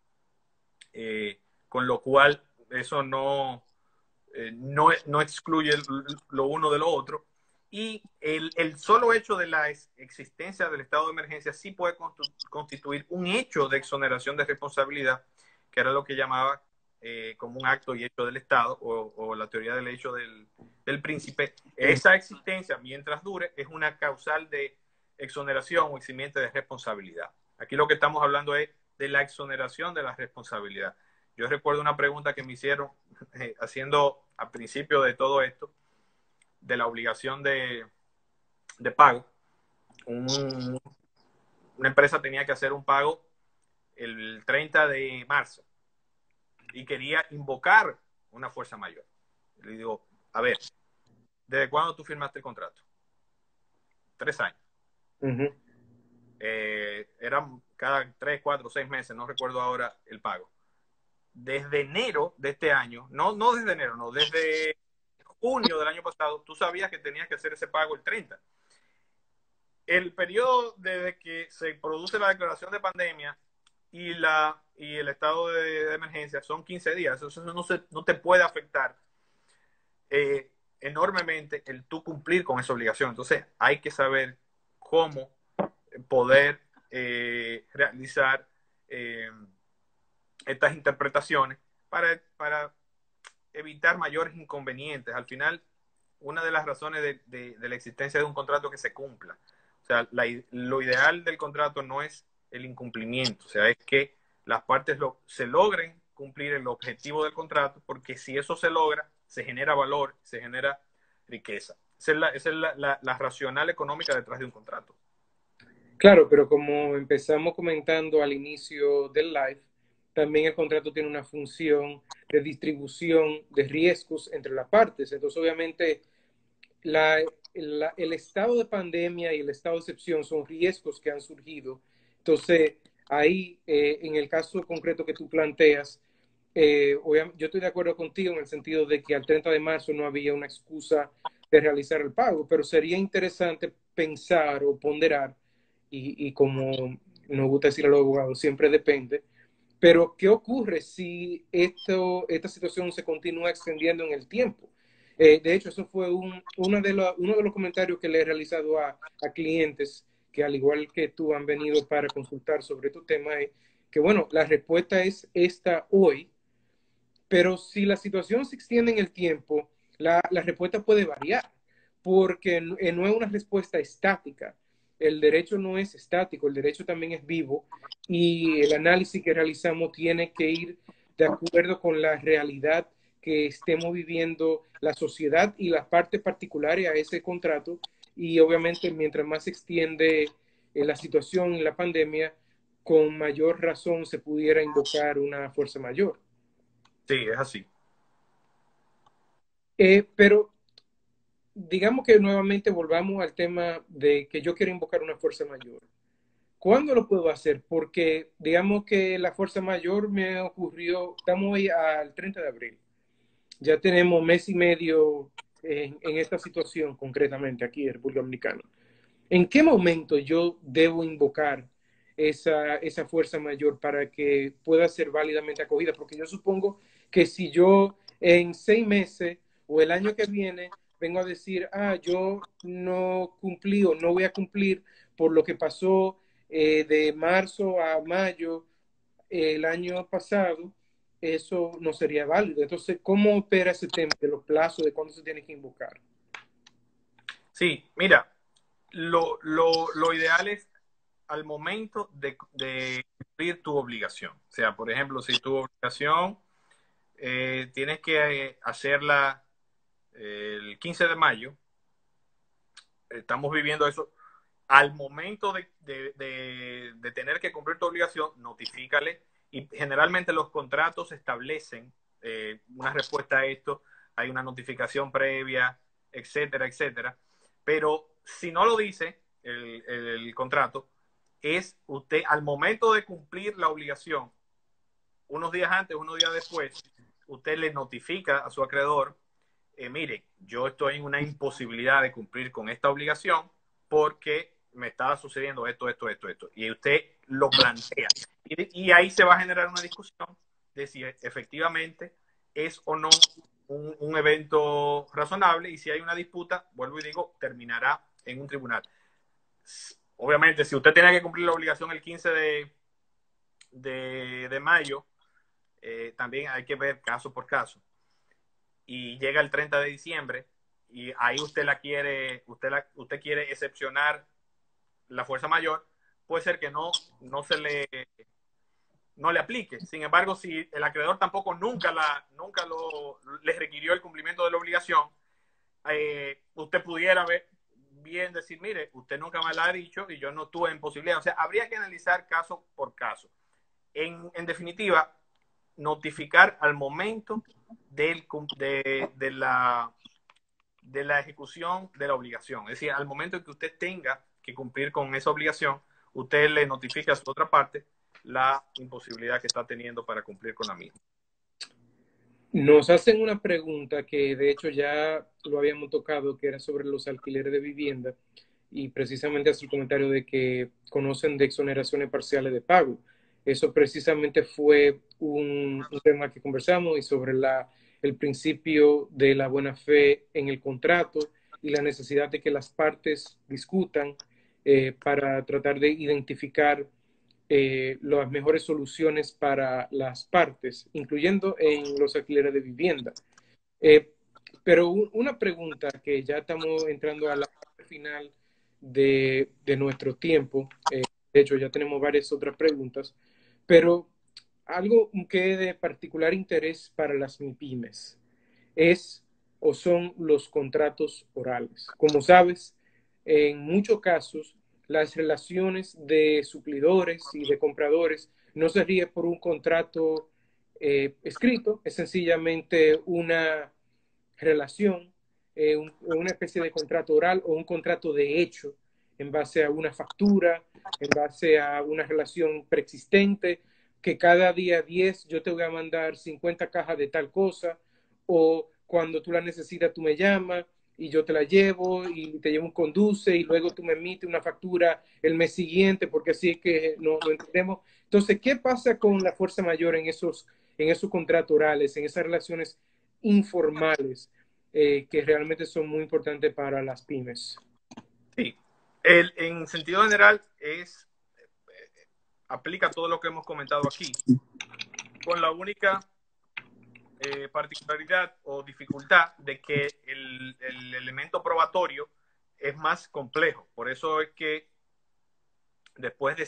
Con lo cual, eso no excluye lo uno de lo otro. Y el solo hecho de la existencia del estado de emergencia sí puede constituir un hecho de exoneración de responsabilidad, que era lo que llamaba como un acto y hecho del Estado, o la teoría del hecho del príncipe. Esa existencia, mientras dure, es una causal de exoneración o eximiente de responsabilidad. Aquí lo que estamos hablando es de la exoneración de la responsabilidad. Yo recuerdo una pregunta que me hicieron haciendo al principio de todo esto, de la obligación de pago. Una empresa tenía que hacer un pago el 30 de marzo y quería invocar una fuerza mayor. Le digo, a ver, ¿desde cuándo tú firmaste el contrato? 3 años. Eran cada 3, 4, 6 meses, no recuerdo ahora el pago. Desde enero de este año, no desde enero, no, desde junio del año pasado, tú sabías que tenías que hacer ese pago el 30. El periodo desde que se produce la declaración de pandemia y el estado de emergencia son 15 días. Eso no te puede afectar enormemente el tú cumplir con esa obligación. Entonces hay que saber cómo poder realizar estas interpretaciones para evitar mayores inconvenientes. Al final, una de las razones de la existencia de un contrato es que se cumpla. O sea, lo ideal del contrato no es el incumplimiento, o sea, es que las partes se logren cumplir el objetivo del contrato, porque si eso se logra, se genera valor, se genera riqueza. Esa es la racional económica detrás de un contrato. Claro, pero como empezamos comentando al inicio del live, también el contrato tiene una función de distribución de riesgos entre las partes. Entonces, obviamente, el estado de pandemia y el estado de excepción son riesgos que han surgido. Entonces, ahí, en el caso concreto que tú planteas, yo estoy de acuerdo contigo en el sentido de que al 30 de marzo no había una excusa de realizar el pago, pero sería interesante pensar o ponderar, y como nos gusta decir a los abogados, siempre depende, pero ¿qué ocurre si esta situación se continúa extendiendo en el tiempo? De hecho, eso fue uno de los comentarios que le he realizado a clientes que, al igual que tú, han venido para consultar sobre tu tema, es que, bueno, la respuesta es esta hoy, pero si la situación se extiende en el tiempo, la respuesta puede variar, porque no es una respuesta estática. El derecho no es estático, el derecho también es vivo, y el análisis que realizamos tiene que ir de acuerdo con la realidad que estemos viviendo la sociedad y las partes particulares a ese contrato. Y obviamente, mientras más se extiende la situación y la pandemia, con mayor razón se pudiera invocar una fuerza mayor. Sí, es así. Pero digamos que nuevamente volvamos al tema de que yo quiero invocar una fuerza mayor. ¿Cuándo lo puedo hacer? Porque digamos que la fuerza mayor me ocurrió, estamos hoy al 30 de abril. Ya tenemos mes y medio en esta situación concretamente aquí en República Dominicana. ¿En qué momento yo debo invocar esa fuerza mayor para que pueda ser válidamente acogida? Porque yo supongo que si yo en 6 meses o el año que viene vengo a decir, yo no cumplí o no voy a cumplir por lo que pasó de marzo a mayo el año pasado, eso no sería válido. Entonces, ¿cómo opera ese tema de los plazos, de cuándo se tiene que invocar? Sí, mira, lo ideal es al momento de cumplir tu obligación. O sea, por ejemplo, si tu obligación tienes que hacerla el 15 de mayo, estamos viviendo eso. Al momento de tener que cumplir tu obligación, notifícale. Y generalmente los contratos establecen una respuesta a esto, hay una notificación previa, etcétera, etcétera. Pero si no lo dice el contrato, es usted al momento de cumplir la obligación, unos días antes, unos días después, usted le notifica a su acreedor, mire, yo estoy en una imposibilidad de cumplir con esta obligación porque me está sucediendo esto, esto, esto, esto. Y usted lo plantea. Y ahí se va a generar una discusión de si efectivamente es o no un evento razonable, y si hay una disputa, vuelvo y digo, terminará en un tribunal. Obviamente, si usted tiene que cumplir la obligación el 15 de mayo, también hay que ver caso por caso. Y llega el 30 de diciembre y ahí usted quiere excepcionar la fuerza mayor, puede ser que no le aplique. Sin embargo, si el acreedor tampoco nunca le requirió el cumplimiento de la obligación, usted pudiera bien decir, mire, usted nunca me la ha dicho y yo no tuve en posibilidad. O sea, habría que analizar caso por caso. En definitiva, notificar al momento de la ejecución de la obligación. Es decir, al momento en que usted tenga que cumplir con esa obligación, usted le notifica a su otra parte la imposibilidad que está teniendo para cumplir con la misma. Nos hacen una pregunta que de hecho ya lo habíamos tocado, que era sobre los alquileres de vivienda, y precisamente hace el comentario de que conocen de exoneraciones parciales de pago. Eso precisamente fue un tema que conversamos, y sobre el principio de la buena fe en el contrato y la necesidad de que las partes discutan para tratar de identificar las mejores soluciones para las partes, incluyendo en los alquileres de vivienda. Eh, pero una pregunta, que ya estamos entrando a la parte final de nuestro tiempo, de hecho ya tenemos varias otras preguntas, pero algo que es de particular interés para las MIPIMES es o son los contratos orales. Como sabes, en muchos casos las relaciones de suplidores y de compradores no se ríe por un contrato escrito, es sencillamente una relación, una especie de contrato oral o un contrato de hecho en base a una factura, en base a una relación preexistente, que cada día 10 yo te voy a mandar 50 cajas de tal cosa, o cuando tú la necesitas tú me llamas y yo te la llevo y te llevo un conduce y luego tú me emites una factura el mes siguiente porque así es que no entendemos. Entonces, ¿qué pasa con la fuerza mayor en esos contratos orales, en esas relaciones informales que realmente son muy importantes para las pymes? Sí, en sentido general aplica todo lo que hemos comentado aquí, con la única particularidad o dificultad de que el elemento probatorio es más complejo. Por eso es que después de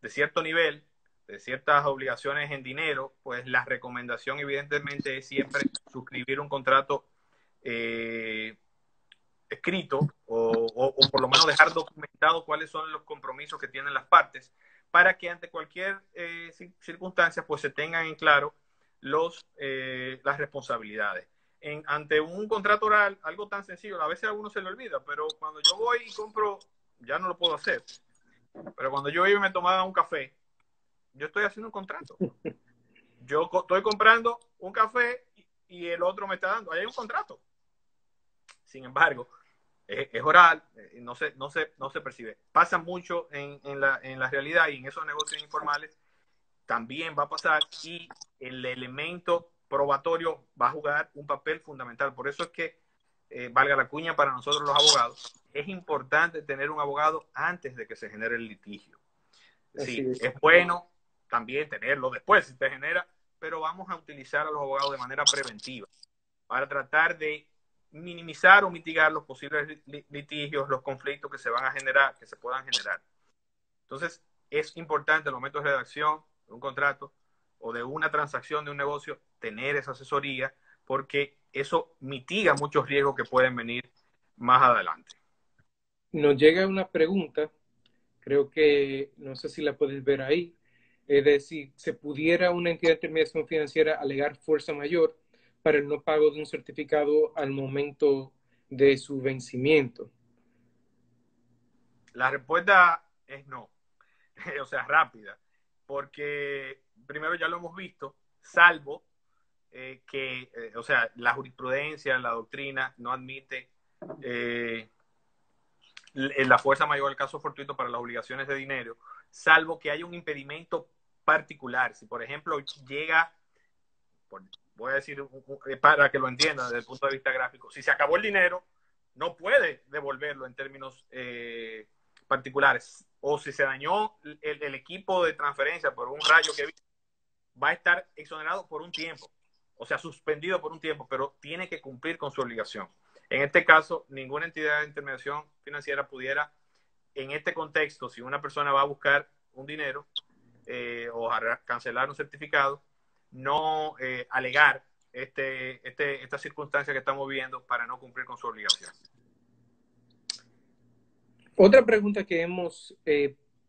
de cierto nivel, de ciertas obligaciones en dinero, pues la recomendación evidentemente es siempre suscribir un contrato eh, escrito o por lo menos dejar documentado cuáles son los compromisos que tienen las partes para que ante cualquier circunstancia pues se tengan en claro las responsabilidades. Ante un contrato oral, algo tan sencillo, a veces a uno se le olvida, pero cuando yo voy y compro, ya no lo puedo hacer, pero cuando yo iba y me tomaba un café, yo estoy haciendo un contrato. Yo estoy comprando un café y el otro me está dando. Ahí hay un contrato. Sin embargo, es oral, no se percibe. Pasa mucho en la realidad y en esos negocios informales también va a pasar y el elemento probatorio va a jugar un papel fundamental. Por eso es que, valga la cuña para nosotros los abogados, es importante tener un abogado antes de que se genere el litigio. Así Sí, es. es bueno también tenerlo después si te genera, pero vamos a utilizar a los abogados de manera preventiva para tratar de minimizar o mitigar los posibles litigios, los conflictos que se van a generar, que se puedan generar. Entonces, es importante al momento de redacción de un contrato o de una transacción de un negocio tener esa asesoría porque eso mitiga muchos riesgos que pueden venir más adelante. Nos llega una pregunta, creo que no sé si la puedes ver ahí, es decir, ¿se pudiera una entidad de intermediación financiera alegar fuerza mayor para el no pago de un certificado al momento de su vencimiento? La respuesta es no, o sea, rápida, porque primero ya lo hemos visto, salvo o sea, la jurisprudencia, la doctrina no admite eh, la fuerza mayor del caso fortuito para las obligaciones de dinero, salvo que haya un impedimento particular. Si, por ejemplo, llega, voy a decir para que lo entiendan desde el punto de vista gráfico, si se acabó el dinero, no puede devolverlo en términos particulares. O si se dañó el equipo de transferencia por un rayo que va a estar exonerado por un tiempo, o sea, suspendido por un tiempo, pero tiene que cumplir con su obligación. En este caso, ninguna entidad de intermediación financiera pudiera, en este contexto, si una persona va a buscar un dinero o a cancelar un certificado, no alegar esta circunstancia que estamos viendo para no cumplir con su obligación. Otra pregunta que hemos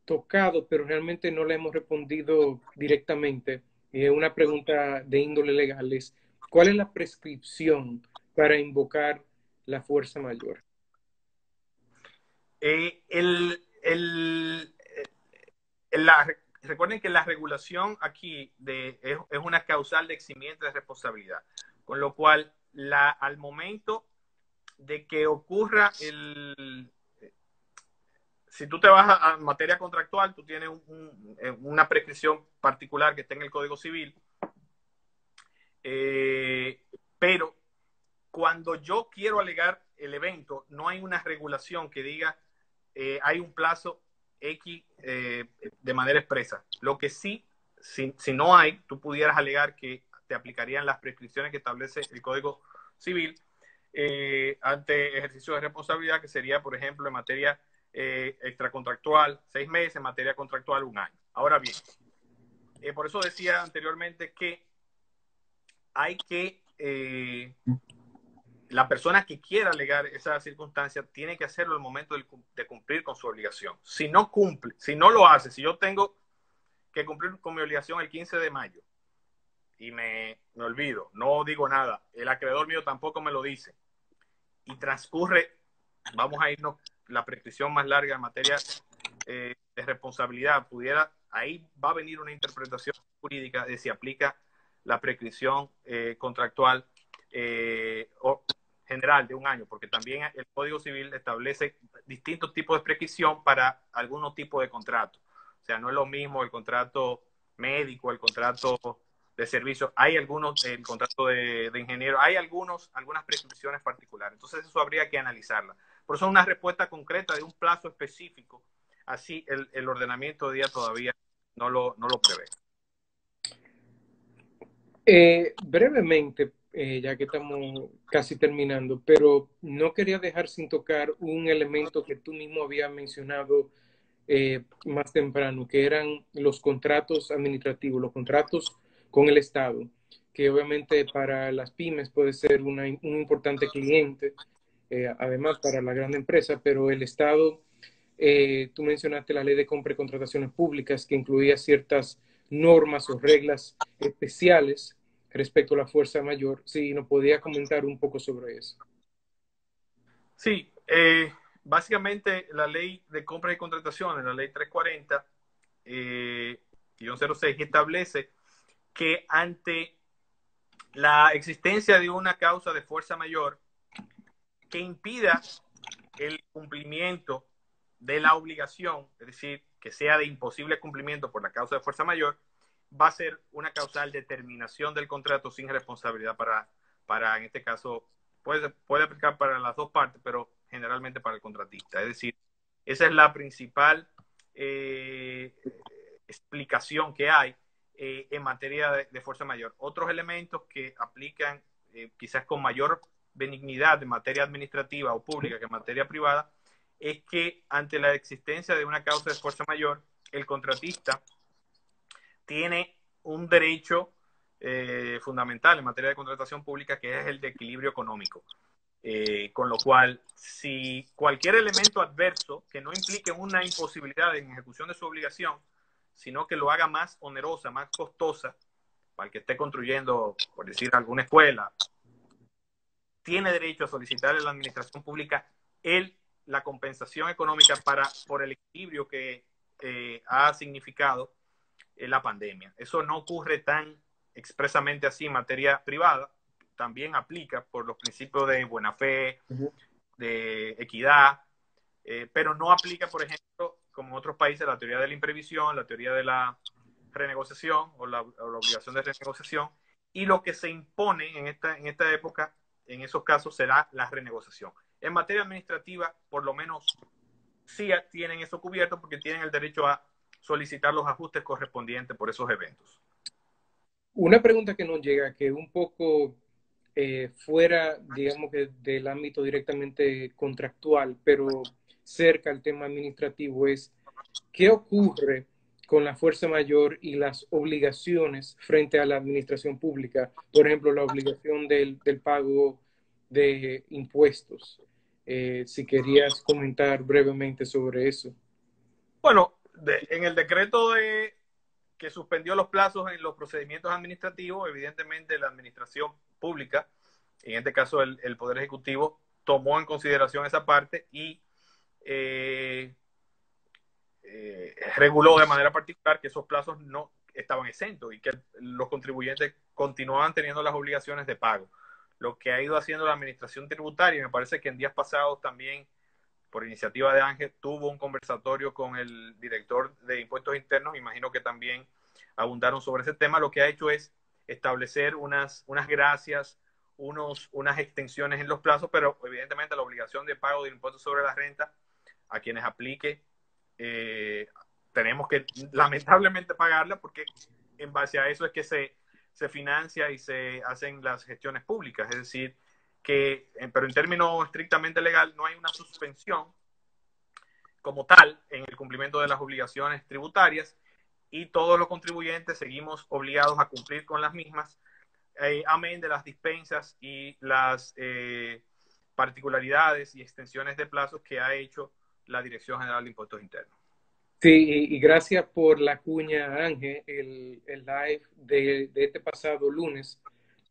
tocado, pero realmente no la hemos respondido directamente, y es una pregunta de índole legal, es ¿cuál es la prescripción para invocar la fuerza mayor? Eh, el, el, Recuerden que la regulación aquí es una causal de eximiente de responsabilidad, con lo cual al momento de que ocurra si tú te vas a materia contractual, tú tienes una prescripción particular que está en el Código Civil, pero cuando yo quiero alegar el evento, no hay una regulación que diga hay un plazo X de manera expresa. Lo que sí, si no hay, tú pudieras alegar que te aplicarían las prescripciones que establece el Código Civil ante ejercicio de responsabilidad, que sería, por ejemplo, en materia extracontractual 6 meses, en materia contractual 1 año. Ahora bien, por eso decía anteriormente que hay que, la persona que quiera alegar esa circunstancia tiene que hacerlo al momento de cumplir con su obligación. Si no cumple, si no lo hace, si yo tengo que cumplir con mi obligación el 15 de mayo y me olvido, no digo nada, el acreedor mío tampoco me lo dice, y transcurre, vamos a irnos la prescripción más larga en materia de responsabilidad, ahí va a venir una interpretación jurídica de si aplica la prescripción contractual o general de 1 año, porque también el Código Civil establece distintos tipos de prescripción para algunos tipos de contratos. O sea, no es lo mismo el contrato médico, el contrato de servicio, hay algunos, el contrato de ingeniero, hay algunas prescripciones particulares. Entonces eso habría que analizarla. Por eso una respuesta concreta de un plazo específico, así el ordenamiento de día todavía no lo prevé. Brevemente, ya que estamos casi terminando, pero no quería dejar sin tocar un elemento que tú mismo habías mencionado más temprano, que eran los contratos administrativos, los contratos con el Estado, que obviamente para las pymes puede ser un importante cliente, además para la gran empresa, pero el Estado, tú mencionaste la ley de compra y contrataciones públicas, que incluía ciertas normas o reglas especiales respecto a la fuerza mayor. Si nos podía comentar un poco sobre eso. Sí, básicamente la ley de compras y contrataciones, la ley 340, 06, establece que ante la existencia de una causa de fuerza mayor que impida el cumplimiento de la obligación, es decir, que sea de imposible cumplimiento por la causa de fuerza mayor, va a ser una causal de terminación del contrato sin responsabilidad en este caso, puede aplicar para las dos partes, pero generalmente para el contratista. Es decir, esa es la principal explicación que hay en materia de fuerza mayor. Otros elementos que aplican quizás con mayor benignidad en materia administrativa o pública que en materia privada, es que ante la existencia de una causa de fuerza mayor, el contratista tiene un derecho fundamental en materia de contratación pública, que es el de equilibrio económico. Con lo cual, si cualquier elemento adverso que no implique una imposibilidad en ejecución de su obligación, sino que lo haga más onerosa, más costosa, para el que esté construyendo, por decir, alguna escuela, tiene derecho a solicitar a la administración pública la compensación económica por el equilibrio que ha significado la pandemia. Eso no ocurre tan expresamente así en materia privada, también aplica por los principios de buena fe, de equidad, pero no aplica, por ejemplo, como en otros países, la teoría de la imprevisión, la teoría de la renegociación o la obligación de renegociación, y lo que se impone en esta época, en esos casos, será la renegociación. En materia administrativa, por lo menos, sí tienen eso cubierto porque tienen el derecho a solicitar los ajustes correspondientes por esos eventos. Una pregunta que nos llega, que un poco fuera, digamos que del ámbito directamente contractual, pero cerca al tema administrativo, es ¿qué ocurre con la fuerza mayor y las obligaciones frente a la administración pública? Por ejemplo, la obligación del pago de impuestos. Si querías comentar brevemente sobre eso. Bueno, en el decreto que suspendió los plazos en los procedimientos administrativos, evidentemente la administración pública, en este caso el Poder Ejecutivo, tomó en consideración esa parte y reguló de manera particular que esos plazos no estaban exentos y que los contribuyentes continuaban teniendo las obligaciones de pago. Lo que ha ido haciendo la administración tributaria, y me parece que en días pasados también, por iniciativa de Ángel, tuvo un conversatorio con el director de impuestos internos, imagino que también abundaron sobre ese tema. Lo que ha hecho es establecer unas gracias, unas extensiones en los plazos, pero evidentemente la obligación de pago del impuesto sobre la renta a quienes aplique, tenemos que lamentablemente pagarla, porque en base a eso es que se financia y se hacen las gestiones públicas. Es decir, pero en términos estrictamente legal no hay una suspensión como tal en el cumplimiento de las obligaciones tributarias y todos los contribuyentes seguimos obligados a cumplir con las mismas, amén de las dispensas y las particularidades y extensiones de plazos que ha hecho la Dirección General de Impuestos Internos. Sí, y gracias por la cuña, Ángel. El live de este pasado lunes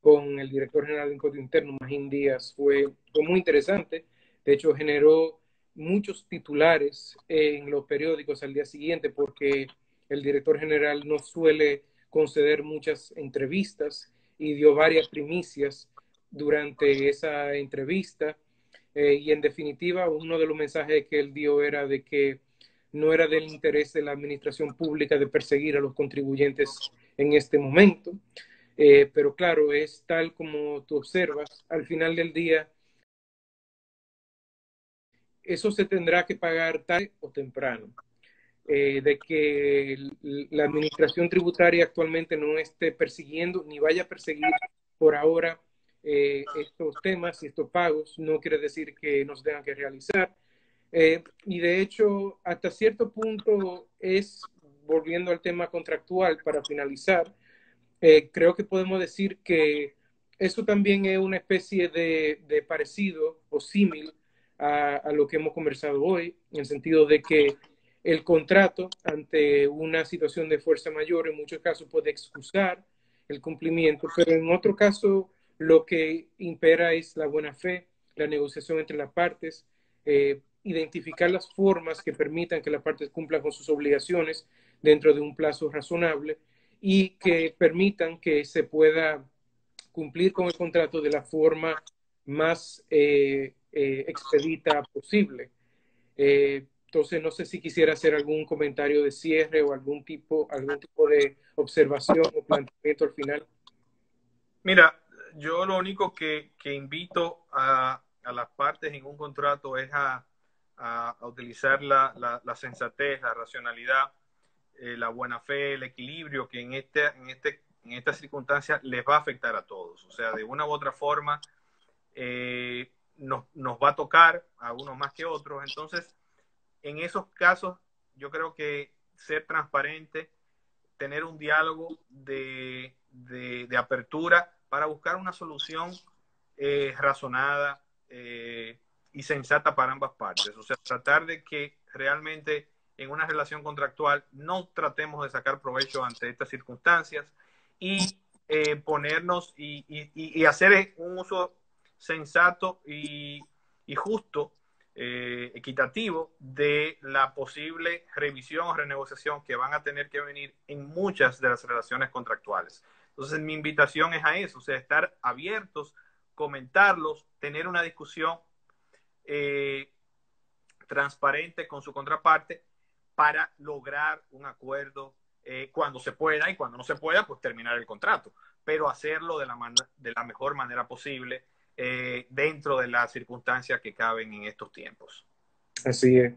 con el director general de Impuestos Internos, Magín Díaz, fue muy interesante. De hecho, generó muchos titulares en los periódicos al día siguiente porque el director general no suele conceder muchas entrevistas y dio varias primicias durante esa entrevista. Y en definitiva, uno de los mensajes que él dio era de que no era del interés de la administración pública de perseguir a los contribuyentes en este momento. Pero claro, es tal como tú observas, al final del día, eso se tendrá que pagar tarde o temprano. De que la administración tributaria actualmente no esté persiguiendo ni vaya a perseguir por ahora estos temas y estos pagos, no quiere decir que no se tengan que realizar. Y de hecho, hasta cierto punto es, volviendo al tema contractual para finalizar, creo que podemos decir que eso también es una especie de parecido o símil a lo que hemos conversado hoy, en el sentido de que el contrato ante una situación de fuerza mayor en muchos casos puede excusar el cumplimiento, pero en otro caso lo que impera es la buena fe, la negociación entre las partes, identificar las formas que permitan que las partes cumplan con sus obligaciones dentro de un plazo razonable y que permitan que se pueda cumplir con el contrato de la forma más expedita posible. Entonces, no sé si quisiera hacer algún comentario de cierre o algún tipo de observación o planteamiento al final. Mira, yo lo único que invito a las partes en un contrato es a utilizar la sensatez, la racionalidad, la buena fe, el equilibrio que en estas circunstancias les va a afectar a todos. O sea, de una u otra forma nos va a tocar a unos más que otros. Entonces, en esos casos, yo creo que ser transparente, tener un diálogo de apertura para buscar una solución razonada y sensata para ambas partes. O sea, tratar de que realmente en una relación contractual no tratemos de sacar provecho ante estas circunstancias y ponernos y hacer un uso sensato y justo, equitativo de la posible revisión o renegociación que van a tener que venir en muchas de las relaciones contractuales. Entonces, mi invitación es a eso, o sea, estar abiertos, comentarlos, tener una discusión transparente con su contraparte para lograr un acuerdo cuando se pueda, y cuando no se pueda, pues terminar el contrato, pero hacerlo de la mejor manera posible dentro de las circunstancias que caben en estos tiempos. Así es.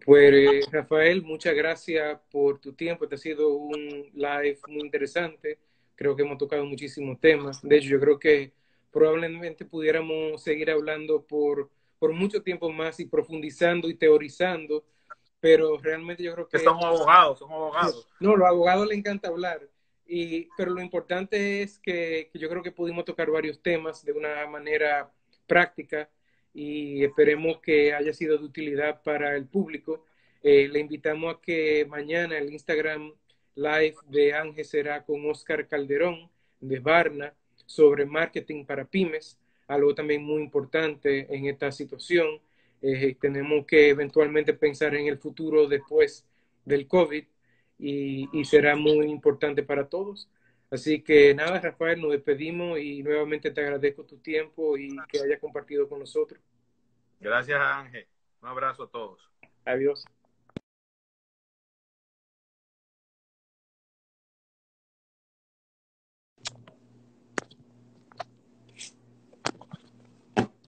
Pues Rafael, muchas gracias por tu tiempo. Este ha sido un live muy interesante. Creo que hemos tocado muchísimos temas. De hecho, yo creo que probablemente pudiéramos seguir hablando por mucho tiempo más y profundizando y teorizando, pero realmente yo creo Que que somos abogados, somos abogados. no, a los abogados les encanta hablar. Pero lo importante es que yo creo que pudimos tocar varios temas de una manera práctica y esperemos que haya sido de utilidad para el público. Le invitamos a que mañana el Instagram Live de Ángel será con Oscar Calderón de Varna sobre marketing para pymes, algo también muy importante en esta situación. Tenemos que eventualmente pensar en el futuro después del COVID y será muy importante para todos. Así que nada, Rafael, nos despedimos y nuevamente te agradezco tu tiempo y que hayas compartido con nosotros. Gracias, Ángel. Un abrazo a todos. Adiós.